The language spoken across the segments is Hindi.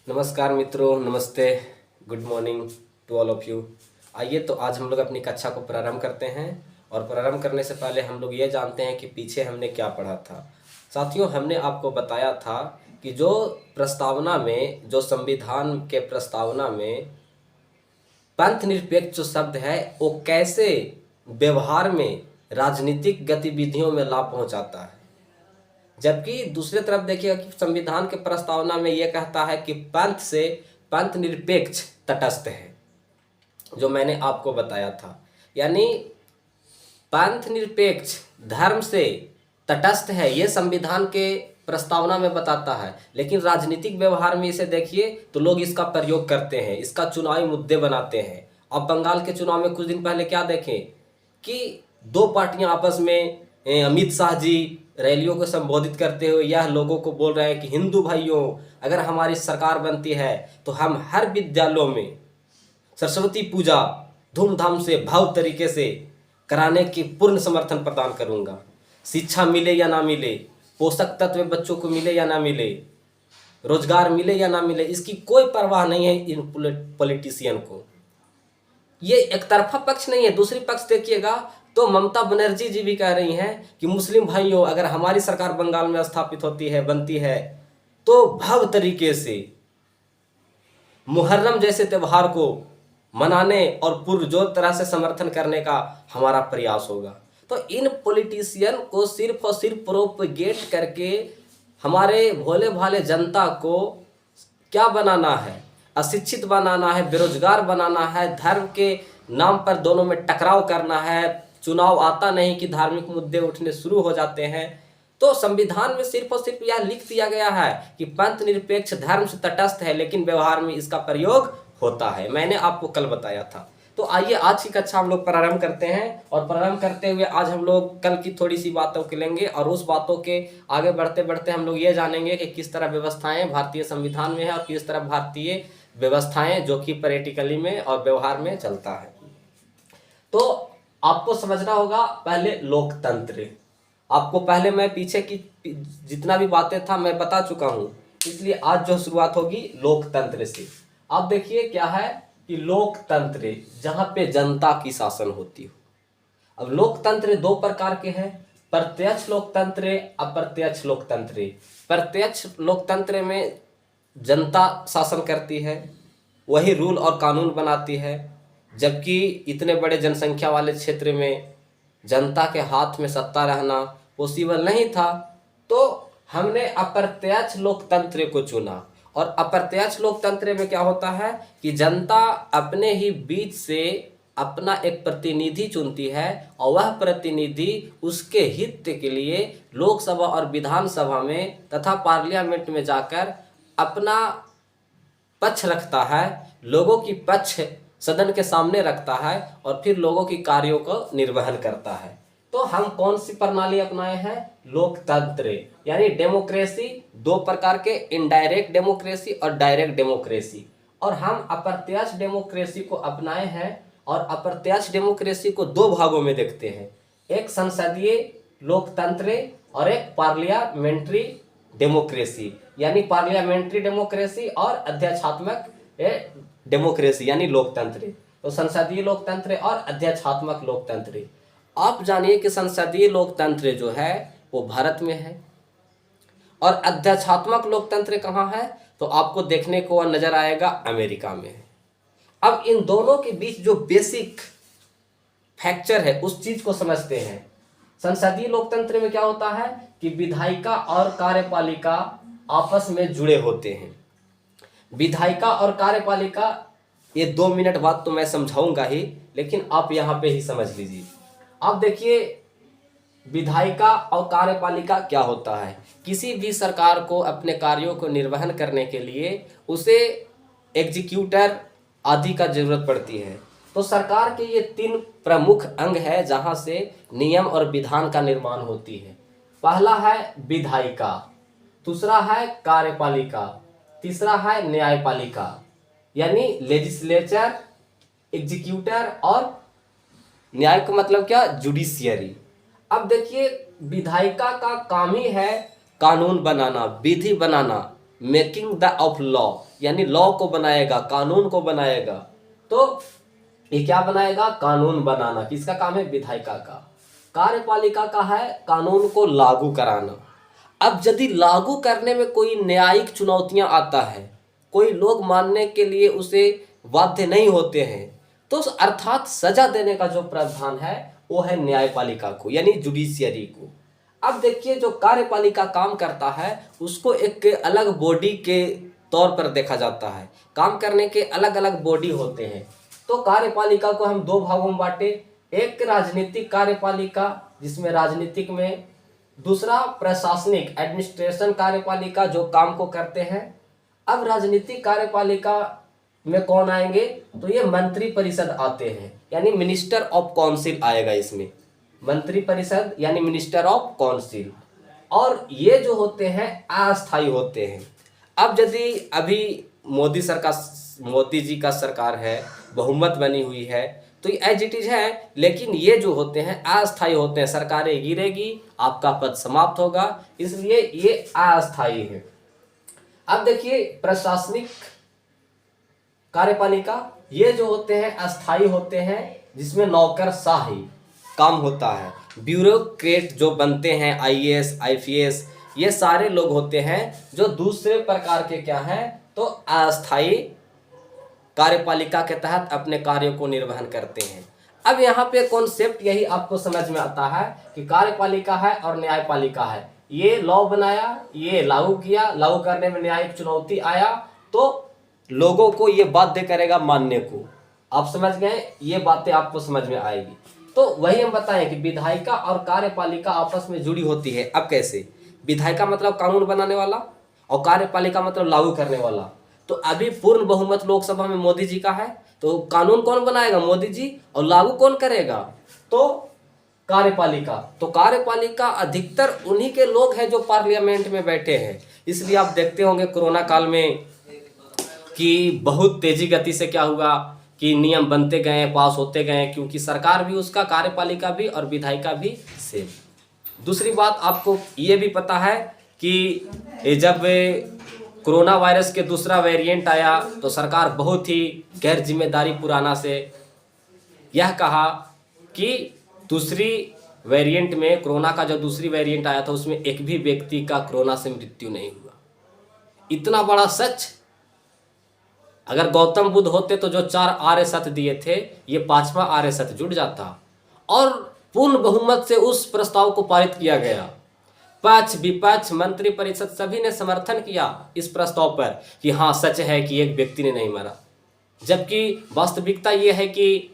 नमस्कार मित्रों, नमस्ते, good morning to all of you. आइए तो आज हम लोग अपनी कक्षा को प्रारंभ करते हैं और प्रारंभ करने से पहले हम लोग ये जानते हैं कि पीछे हमने क्या पढ़ा था। साथियों, हमने आपको बताया था कि जो प्रस्तावना में, जो संविधान के प्रस्तावना में पंथ निरपेक्ष जो शब्द है वो कैसे व्यवहार में राजनीतिक गतिविधियों में लाभ पहुंचाता है। जबकि दूसरी तरफ देखिएगा कि संविधान के प्रस्तावना में यह कहता है कि पंथ निरपेक्ष तटस्थ है, जो मैंने आपको बताया था। यानी पंथ निरपेक्ष धर्म से तटस्थ है, यह संविधान के प्रस्तावना में बताता है। लेकिन राजनीतिक व्यवहार में इसे देखिए तो लोग इसका प्रयोग करते हैं, इसका चुनावी मुद्दे बनाते हैं। अब बंगाल के चुनाव में कुछ दिन पहले क्या देखें कि दो पार्टियां आपस में, अमित शाह जी रैलियों को संबोधित करते हुए यह लोगों को बोल रहे हैं कि हिंदू भाइयों, अगर हमारी सरकार बनती है तो हम हर विद्यालयों में सरस्वती पूजा धूमधाम से भव्य तरीके से कराने की पूर्ण समर्थन प्रदान करूंगा। शिक्षा मिले या ना मिले, पोषक तत्व बच्चों को मिले या ना मिले, रोजगार मिले या ना मिले, इसकी कोई परवाह नहीं है इन पॉलिटिशियन को। ये एक तरफा पक्ष नहीं है। दूसरी पक्ष देखिएगा तो ममता बनर्जी जी भी कह रही हैं कि मुस्लिम भाइयों, अगर हमारी सरकार बंगाल में स्थापित होती है, बनती है, तो भव्य तरीके से मुहर्रम जैसे त्यौहार को मनाने और पुरजोर तरह से समर्थन करने का हमारा प्रयास होगा। तो इन पॉलिटिशियन को सिर्फ और सिर्फ प्रोपगेट करके हमारे भोले भाले जनता को क्या बनाना है? अशिक्षित बनाना है, बेरोजगार बनाना है, धर्म के नाम पर दोनों में टकराव करना है। चुनाव आता नहीं कि धार्मिक मुद्दे उठने शुरू हो जाते हैं। तो संविधान में सिर्फ और सिर्फ यह लिख दिया गया है कि पंथ निरपेक्ष धर्म से तटस्थ है, लेकिन व्यवहार में इसका प्रयोग होता है। मैंने आपको कल बताया था। तो आइए आज की कक्षा हम लोग प्रारंभ करते हैं और प्रारंभ करते हुए आज हम लोग कल की थोड़ी सी बातों को लेंगे और उस बातों के आगे बढ़ते बढ़ते हम लोग ये जानेंगे कि किस तरह व्यवस्थाएं भारतीय संविधान में है और किस तरह भारतीय व्यवस्थाएं जो कि प्रैक्टिकली में और व्यवहार में चलता है। तो आपको समझना होगा पहले लोकतंत्र। आपको पहले मैं पीछे की जितना भी बातें था मैं बता चुका हूं, इसलिए आज जो शुरुआत होगी लोकतंत्र से। आप देखिए क्या है कि लोकतंत्र जहां पे जनता की शासन होती हो। अब लोकतंत्र दो प्रकार के हैं, प्रत्यक्ष लोकतंत्र, अप्रत्यक्ष लोकतंत्र। प्रत्यक्ष लोकतंत्र में जनता शासन करती है, वही रूल और कानून बनाती है। जबकि इतने बड़े जनसंख्या वाले क्षेत्र में जनता के हाथ में सत्ता रहना पॉसिबल नहीं था, तो हमने अप्रत्यक्ष लोकतंत्र को चुना। और अप्रत्यक्ष लोकतंत्र में क्या होता है कि जनता अपने ही बीच से अपना एक प्रतिनिधि चुनती है और वह प्रतिनिधि उसके हित के लिए लोकसभा और विधानसभा में तथा पार्लियामेंट में जाकर अपना पक्ष रखता है, लोगों की पक्ष सदन के सामने रखता है और फिर लोगों की कार्यों को निर्वहन करता है। तो हम कौन सी प्रणाली अपनाए हैं? लोकतंत्र, यानी डेमोक्रेसी दो प्रकार के, इनडायरेक्ट डेमोक्रेसी और डायरेक्ट डेमोक्रेसी। और हम अप्रत्यक्ष डेमोक्रेसी को अपनाए हैं और अप्रत्यक्ष डेमोक्रेसी को दो भागों में देखते हैं, एक संसदीय लोकतंत्र और एक पार्लियामेंट्री डेमोक्रेसी। यानी पार्लियामेंट्री डेमोक्रेसी और अध्यक्षात्मक डेमोक्रेसी यानी लोकतंत्र। तो संसदीय लोकतंत्र और अध्यक्षात्मक लोकतंत्र। आप जानिए कि संसदीय लोकतंत्र जो है वो भारत में है और अध्यक्षात्मक लोकतंत्र कहाँ है तो आपको देखने को नजर आएगा अमेरिका में है। अब इन दोनों के बीच जो बेसिक फैक्चर है उस चीज को समझते हैं। संसदीय लोकतंत्र में क्या होता है कि विधायिका और कार्यपालिका आपस में जुड़े होते हैं। विधायिका और कार्यपालिका, ये 2 मिनट बाद तो मैं समझाऊंगा ही, लेकिन आप यहाँ पे ही समझ लीजिए। आप देखिए विधायिका और कार्यपालिका क्या होता है। किसी भी सरकार को अपने कार्यों को निर्वहन करने के लिए उसे एग्जीक्यूटर आदि का जरूरत पड़ती है। तो सरकार के ये 3 प्रमुख अंग है जहां से नियम और विधान का निर्माण होती है। पहला है विधायिका, दूसरा है कार्यपालिका, तीसरा है न्यायपालिका, यानी लेजिस्लेचर, एग्जीक्यूटर और न्याय का मतलब क्या? जुडिशियरी। अब देखिए विधायिका का काम ही है कानून बनाना, विधि बनाना, मेकिंग द ऑफ लॉ, यानी लॉ को बनाएगा, कानून को बनाएगा। तो ये क्या बनाएगा? कानून बनाना। किसका काम है? विधायिका का। कार्यपालिका का है कानून को लागू कराना। अब यदि लागू करने में कोई न्यायिक चुनौतियां आता है, कोई लोग मानने के लिए उसे बाध्य नहीं होते हैं, तो अर्थात सजा देने का जो प्रावधान है वो है न्यायपालिका को, यानी जुडिशियरी को। अब देखिए, जो कार्यपालिका काम करता है उसको एक अलग बॉडी के तौर पर देखा जाता है। काम करने के अलग अलग बॉडी होते हैं। तो कार्यपालिका को हम दो भागों में बांटे, एक राजनीतिक कार्यपालिका जिसमें राजनीतिक में, दूसरा प्रशासनिक एडमिनिस्ट्रेशन कार्यपालिका जो काम को करते हैं। अब राजनीतिक कार्यपालिका में कौन आएंगे? तो ये मंत्री परिषद आते हैं, यानी मिनिस्टर ऑफ काउंसिल आएगा इसमें, मंत्री परिषद यानी मिनिस्टर ऑफ काउंसिल। और ये जो होते हैं अस्थायी होते हैं। अब यदि अभी मोदी जी का सरकार है, बहुमत बनी हुई है, तो ये एज इट इज है, लेकिन ये जो होते हैं अस्थायी होते हैं। सरकारें गिरेगी, आपका पद समाप्त होगा, इसलिए ये अस्थायी है। अब देखिए, प्रशासनिक कार्यपालिका, ये जो होते हैं अस्थायी होते हैं, जिसमें नौकरशाही काम होता है। ब्यूरोक्रेट जो बनते हैं, आईएएस आईपीएस, ये सारे लोग होते हैं जो दूसरे प्रकार के क्या हैं, तो अस्थायी कार्यपालिका के तहत अपने कार्यों को निर्वहन करते हैं। अब यहाँ पे कॉन्सेप्ट यही आपको समझ में आता है कि कार्यपालिका है और न्यायपालिका है। ये लॉ बनाया, ये लागू किया, लागू करने में न्यायिक चुनौती आया तो लोगों को ये बाध्य करेगा मानने को। आप समझ गए? ये बातें आपको समझ में आएगी। तो वही हम बताएं कि विधायिका और कार्यपालिका आपस में जुड़ी होती है। अब कैसे? विधायिका मतलब कानून बनाने वाला और कार्यपालिका मतलब लागू करने वाला। तो अभी पूर्ण बहुमत लोकसभा में मोदी जी का है, तो कानून कौन बनाएगा? मोदी जी। और लागू कौन करेगा? तो कार्यपालिका। तो कार्यपालिका अधिकतर उन्हीं के लोग हैं जो पार्लियामेंट में बैठे हैं। इसलिए आप देखते होंगे कोरोना काल में कि बहुत तेजी गति से क्या हुआ कि नियम बनते गए, पास होते गए, क्योंकि सरकार भी उसका, कार्यपालिका भी और विधायिका भी सेम। दूसरी बात आपको ये भी पता है कि जब कोरोना वायरस के दूसरा वेरिएंट आया तो सरकार बहुत ही गैर जिम्मेदारी पुराना से यह कहा कि दूसरी वेरिएंट में, कोरोना का जो दूसरी वेरिएंट आया था उसमें एक भी व्यक्ति का कोरोना से मृत्यु नहीं हुआ। इतना बड़ा सच। अगर गौतम बुद्ध होते तो जो 4 आर्य सत्य दिए थे, ये 5वां आर्य सत्य जुड़ जाता और पूर्ण बहुमत से उस प्रस्ताव को पारित किया गया। पक्ष विपक्ष मंत्री परिषद सभी ने समर्थन किया इस प्रस्ताव पर कि हाँ सच है कि एक व्यक्ति ने नहीं मरा। जबकि वास्तविकता ये है कि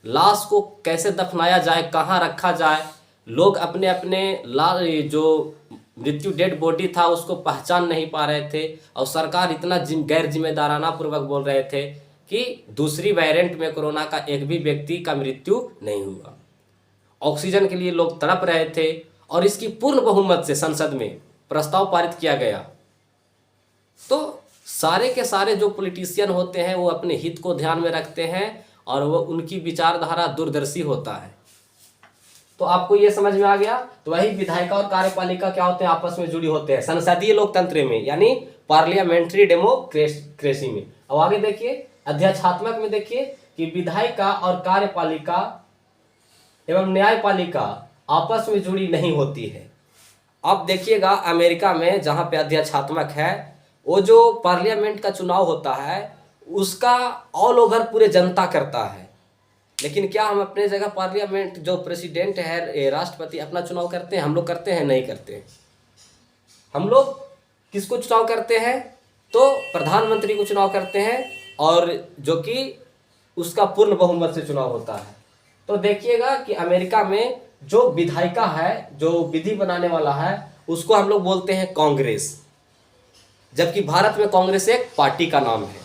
लाश को कैसे दफनाया जाए, कहाँ रखा जाए, लोग अपने अपने जो मृत्यु डेड बॉडी था उसको पहचान नहीं पा रहे थे और सरकार इतना गैर जिम्मेदाराना पूर्वक बोल रहे थे कि दूसरी वेरिएंट में कोरोना का एक भी व्यक्ति का मृत्यु नहीं हुआ। ऑक्सीजन के लिए लोग तड़प रहे थे और इसकी पूर्ण बहुमत से संसद में प्रस्ताव पारित किया गया। तो सारे के सारे जो पॉलिटिशियन होते हैं वो अपने हित को ध्यान में रखते हैं और वो उनकी विचारधारा दूरदर्शी होता है। तो आपको ये समझ में आ गया। तो वही विधायिका और कार्यपालिका क्या होते हैं? आपस में जुड़ी होते हैं संसदीय लोकतंत्र में, यानी पार्लियामेंट्री डेमोक्रेसी में। अब आगे देखिए, अध्यक्षात्मक में देखिए कि विधायिका और कार्यपालिका एवं न्यायपालिका आपस में जुड़ी नहीं होती है। अब देखिएगा अमेरिका में जहाँ पे अध्यक्षात्मक है, वो जो पार्लियामेंट का चुनाव होता है उसका ऑल ओवर पूरे जनता करता है। लेकिन क्या हम अपने जगह पार्लियामेंट जो प्रेसिडेंट है, राष्ट्रपति, अपना चुनाव करते हैं? हम लोग करते हैं? नहीं करते। हम लोग किसको चुनाव करते हैं? तो प्रधानमंत्री को चुनाव करते हैं, और जो कि उसका पूर्ण बहुमत से चुनाव होता है। तो देखिएगा कि अमेरिका में जो विधायिका है, जो विधि बनाने वाला है, उसको हम लोग बोलते हैं कांग्रेस, जबकि भारत में कांग्रेस एक पार्टी का नाम है।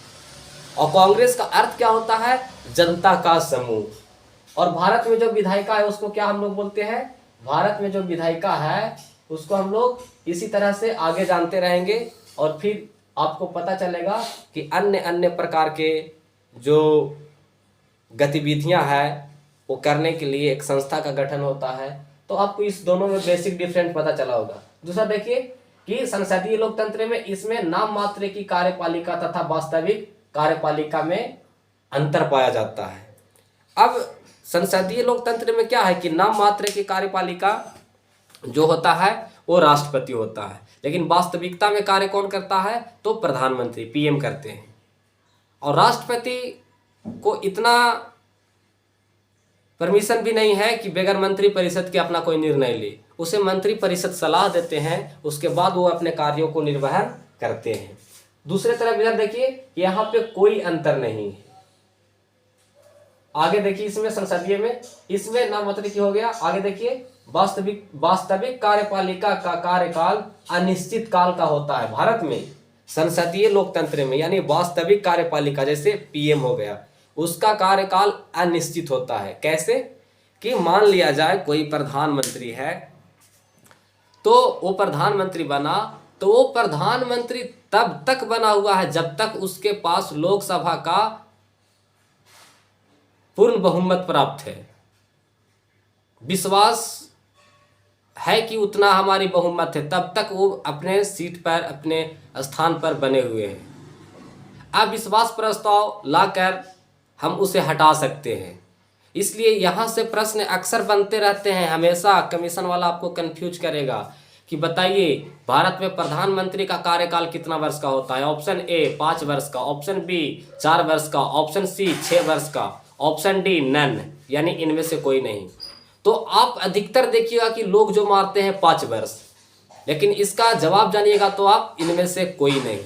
और कांग्रेस का अर्थ क्या होता है? जनता का समूह। और भारत में जो विधायिका है उसको क्या हम लोग बोलते हैं? भारत में जो विधायिका है उसको हम लोग इसी तरह से आगे जानते रहेंगे और फिर आपको पता चलेगा कि अन्य अन्य प्रकार के जो गतिविधियां हैं वो करने के लिए एक संस्था का गठन होता है। तो आपको इस दोनों में बेसिक डिफरेंस पता चला होगा। दूसरा देखिए कि संसदीय लोकतंत्र में इसमें नाम मात्र की कार्यपालिका तथा वास्तविक कार्यपालिका में अंतर पाया जाता है। अब संसदीय लोकतंत्र में क्या है कि नाम मात्र की कार्यपालिका जो होता है वो राष्ट्रपति होता है, लेकिन वास्तविकता में कार्य कौन करता है तो प्रधानमंत्री पीएम करते हैं। और राष्ट्रपति को इतना परमिशन भी नहीं है कि बगैर मंत्री परिषद के अपना कोई निर्णय ले, उसे मंत्री परिषद सलाह देते हैं, उसके बाद वो अपने कार्यों को निर्वहन करते हैं। दूसरे तरफ इधर देखिए यहाँ पे कोई अंतर नहीं है। आगे देखिए इसमें संसदीय में इसमें नाम मात्र की हो गया। आगे देखिए वास्तविक कार्यपालिका का कार्यकाल अनिश्चित काल का होता है। भारत में संसदीय लोकतंत्र में यानी वास्तविक कार्यपालिका जैसे पीएम हो गया, उसका कार्यकाल अनिश्चित होता है। कैसे कि मान लिया जाए कोई प्रधानमंत्री है, तो वो प्रधानमंत्री बना, तो वो प्रधानमंत्री तब तक बना हुआ है जब तक उसके पास लोकसभा का पूर्ण बहुमत प्राप्त है। विश्वास है कि उतना हमारी बहुमत है, तब तक वो अपने सीट पर अपने स्थान पर बने हुए हैं। अविश्वास प्रस्ताव लाकर हम उसे हटा सकते हैं। इसलिए यहाँ से प्रश्न अक्सर बनते रहते हैं, हमेशा कमीशन वाला आपको कंफ्यूज करेगा कि बताइए भारत में प्रधानमंत्री का कार्यकाल कितना वर्ष का होता है। ऑप्शन ए 5 वर्ष का, ऑप्शन बी 4 वर्ष का, ऑप्शन सी 6 वर्ष का, ऑप्शन डी नन, यानी इनमें से कोई नहीं। तो आप अधिकतर देखिएगा कि लोग जो मारते हैं 5 वर्ष, लेकिन इसका जवाब जानिएगा तो आप इनमें से कोई नहीं।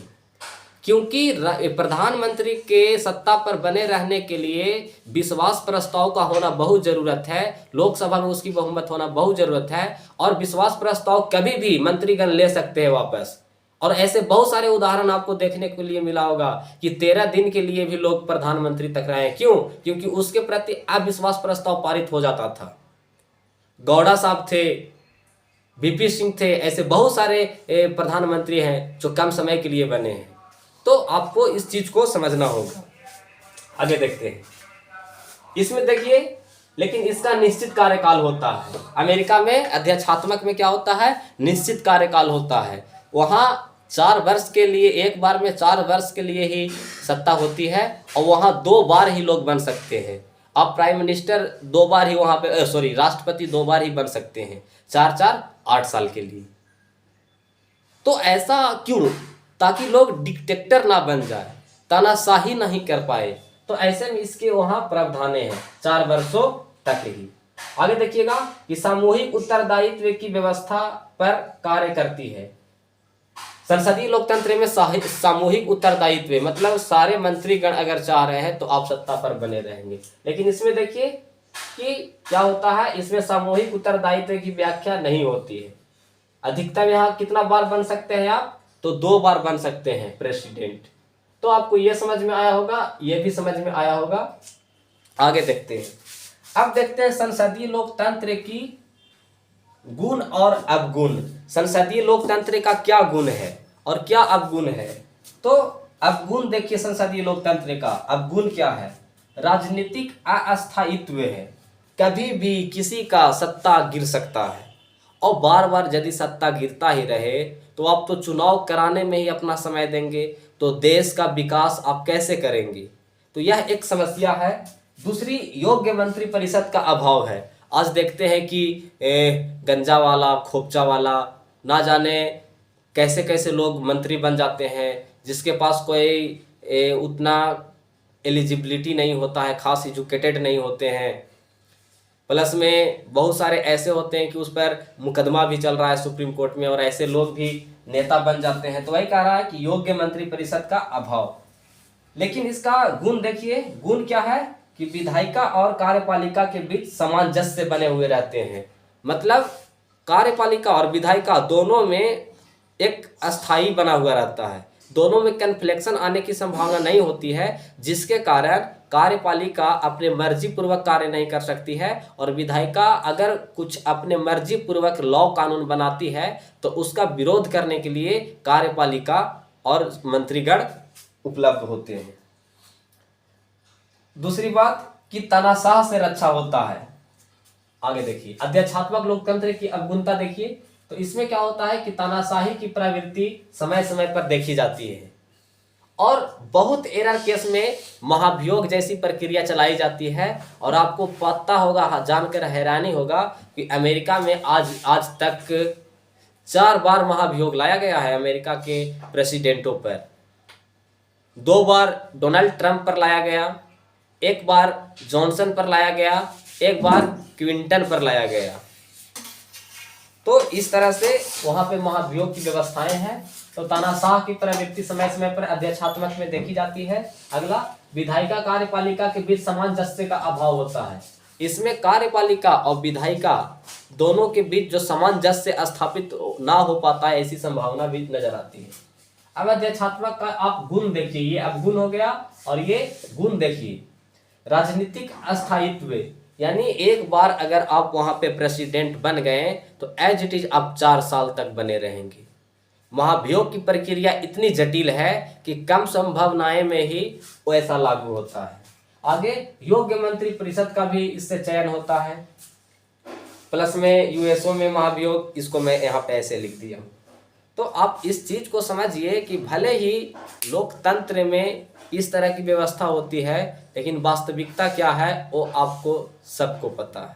क्योंकि प्रधानमंत्री के सत्ता पर बने रहने के लिए विश्वास प्रस्ताव का होना बहुत ज़रूरत है, लोकसभा में उसकी बहुमत होना बहुत ज़रूरत है, और विश्वास प्रस्ताव कभी भी मंत्रीगण ले सकते हैं वापस। और ऐसे बहुत सारे उदाहरण आपको देखने के लिए मिला होगा कि 13 दिन के लिए भी लोग प्रधानमंत्री तक रहे। क्यों? क्योंकि उसके प्रति अविश्वास प्रस्ताव पारित हो जाता था। गौड़ा साहब थे, वीपी सिंह थे, ऐसे बहुत सारे प्रधानमंत्री हैं जो कम समय के लिए बने हैं। तो आपको इस चीज को समझना होगा। आगे देखते हैं इसमें देखिए, लेकिन इसका निश्चित कार्यकाल होता है। अमेरिका में अध्यक्षात्मक में क्या होता है, निश्चित कार्यकाल होता है। वहाँ 4 वर्ष के लिए, एक बार में 4 वर्ष के लिए ही सत्ता होती है, और वहाँ 2 बार ही लोग बन सकते हैं। अब प्राइम मिनिस्टर 2 बार ही वहाँ पे राष्ट्रपति 2 बार ही बन सकते हैं, 4-4 8 साल के लिए। तो ऐसा क्यों? ताकि लोग डिक्टेटर ना बन जाए, तानाशाही नहीं कर पाए। तो ऐसे में इसके वहाँ प्रावधान हैं 4 वर्षों तक ही। आगे देखिएगा कि सामूहिक उत्तरदायित्व की व्यवस्था पर कार्य करती है। संसदीय लोकतंत्र में सामूहिक उत्तरदायित्व मतलब सारे मंत्रीगण अगर चाह रहे हैं तो आप सत्ता पर बने रहेंगे। लेकिन इसमें देखिए कि क्या होता है, इसमें सामूहिक उत्तरदायित्व की व्याख्या नहीं होती है। अधिकतम यहाँ कितना बार बन सकते हैं आप, तो 2 बार बन सकते हैं प्रेसिडेंट। तो आपको ये समझ में आया होगा, ये भी समझ में आया होगा। आगे देखते हैं। अब देखते हैं संसदीय लोकतंत्र की गुण और अवगुण। संसदीय लोकतंत्र का क्या गुण है और क्या अवगुण है। तो अवगुण देखिए संसदीय लोकतंत्र का अवगुण क्या है। राजनीतिक अस्थायित्व है, कभी भी किसी का सत्ता गिर सकता है, और बार बार यदि सत्ता गिरता ही रहे तो आप तो चुनाव कराने में ही अपना समय देंगे, तो देश का विकास आप कैसे करेंगे। तो यह एक समस्या है। दूसरी, योग्य मंत्री परिषद का अभाव है। आज देखते हैं कि गंजा वाला, खोपचा वाला, ना जाने कैसे कैसे लोग मंत्री बन जाते हैं, जिसके पास कोई उतना एलिजिबिलिटी नहीं होता है, खास एजुकेटेड नहीं होते हैं। प्लस में बहुत सारे ऐसे होते हैं कि उस पर मुकदमा भी चल रहा है सुप्रीम कोर्ट में, और ऐसे लोग भी नेता बन जाते हैं। तो वही कह रहा है कि योग्य मंत्री परिषद का अभाव। लेकिन इसका गुण देखिए, गुण क्या है कि विधायिका और कार्यपालिका के बीच सामंजस्य बने हुए रहते हैं। मतलब कार्यपालिका और विधायिका दोनों में एक अस्थाई बना हुआ रहता है, दोनों में कन्फ्लिक्शन आने की संभावना नहीं होती है, जिसके कारण कार्यपालिका अपने मर्जी पूर्वक कार्य नहीं कर सकती है, और विधायिका अगर कुछ अपने मर्जी पूर्वक लॉ कानून बनाती है तो उसका विरोध करने के लिए कार्यपालिका और मंत्रीगण उपलब्ध होते हैं। दूसरी बात कि तानाशाह से रक्षा होता है। आगे देखिए, अध्यक्षात्मक लोकतंत्र की अवगुणता देखिए तो इसमें क्या होता है कि तानाशाही की प्रवृत्ति समय समय पर देखी जाती है और बहुत एरर केस में महाभियोग जैसी प्रक्रिया चलाई जाती है। और आपको पता होगा, जानकर हैरानी होगा कि अमेरिका में आज तक 4 बार महाभियोग लाया गया है अमेरिका के प्रेसिडेंटों पर। 2 बार डोनाल्ड ट्रंप पर लाया गया, 1 बार जॉनसन पर लाया गया, 1 बार क्लिंटन पर लाया गया। तो इस तरह से वहां पे महाभियोग की व्यवस्थाएं हैं। तो तानाशाह की प्रवृत्ति समय समय पर अध्यक्षात्मक में देखी जाती है। अगला, विधायिका कार्यपालिका के बीच सामंजस्य का अभाव होता है। इसमें कार्यपालिका और विधायिका दोनों के बीच जो सामंजस्य स्थापित ना हो पाता है, ऐसी संभावना भी नजर आती है। अब अध्यक्षात्मक का आप गुण देखिए, ये अवगुण हो गया और ये गुण देखिए। राजनीतिक अस्थायित्व, यानी एक बार अगर आप वहां पे प्रेसिडेंट बन गए तो एज इट इज आप 4 साल तक बने रहेंगे। महाभियोग की प्रक्रिया इतनी जटिल है कि कम संभावनाएं में ही वैसा लागू होता है। आगे, योग्य मंत्री परिषद का भी इससे चयन होता है। प्लस में यूएसओ में महाभियोग, इसको मैं यहाँ पे ऐसे लिख दिया हूँ। तो आप इस चीज को समझिए कि भले ही लोकतंत्र में इस तरह की व्यवस्था होती है, लेकिन वास्तविकता क्या है वो आपको सबको पता है।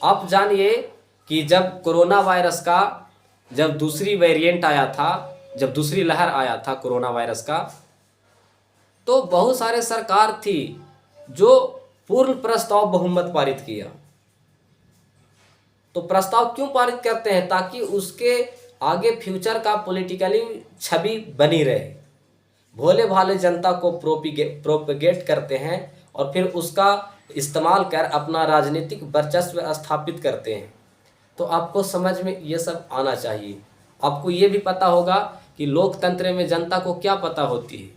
आप जानिए कि जब कोरोना वायरस का जब दूसरी वेरिएंट आया था, जब दूसरी लहर आया था कोरोना वायरस का, तो बहुत सारे सरकार थी जो पूर्ण प्रस्ताव बहुमत पारित किया। तो प्रस्ताव क्यों पारित करते हैं? ताकि उसके आगे फ्यूचर का पॉलिटिकली छवि बनी रहे। भोले भाले जनता को प्रोपेगेट करते हैं और फिर उसका इस्तेमाल कर अपना राजनीतिक वर्चस्व स्थापित करते हैं। तो आपको समझ में ये सब आना चाहिए। आपको ये भी पता होगा कि लोकतंत्र में जनता को क्या पता होती है।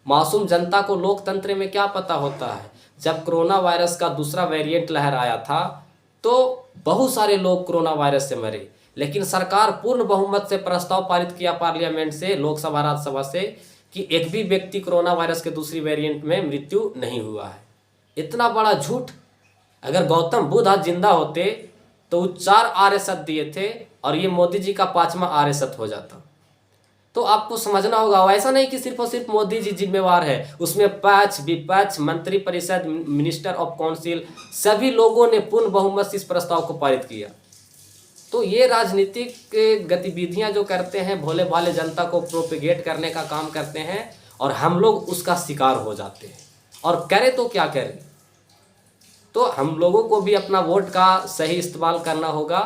मासूम जनता को लोकतंत्र में क्या पता होता है। जब कोरोना वायरस का दूसरा वेरिएंट लहर आया था तो बहुत सारे लोग कोरोना वायरस से मरे, लेकिन सरकार पूर्ण बहुमत से प्रस्ताव पारित किया पार्लियामेंट से, लोकसभा राज्यसभा से, कि एक भी व्यक्ति कोरोना वायरस के दूसरी वेरिएंट में मृत्यु नहीं हुआ है। इतना बड़ा झूठ! अगर गौतम बुद्ध आज जिंदा होते तो वो 4 आर्य सत्य दिए थे और ये मोदी जी का 5वां आर्य सत्य हो जाता। तो आपको समझना होगा, ऐसा नहीं कि सिर्फ और सिर्फ मोदी जी जिम्मेवार है। उसमें पक्ष विपक्ष, मंत्री परिषद, मिनिस्टर ऑफ काउंसिल, सभी लोगों ने पूर्ण बहुमत से इस प्रस्ताव को पारित किया। तो ये राजनीतिक गतिविधियां जो करते हैं, भोले भाले जनता को प्रोपेगेट करने का काम करते हैं और हम लोग उसका शिकार हो जाते हैं। और करें तो क्या करें? तो हम लोगों को भी अपना वोट का सही इस्तेमाल करना होगा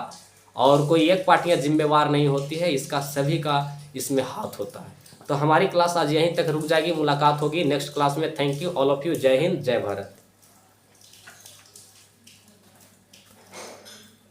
और कोई एक पार्टियां जिम्मेवार नहीं होती है, इसका सभी का इसमें हाथ होता है। तो हमारी क्लास आज यहीं तक रुक जाएगी, मुलाकात होगी नेक्स्ट क्लास में। Thank you all of you. जय हिंद, जय भारत।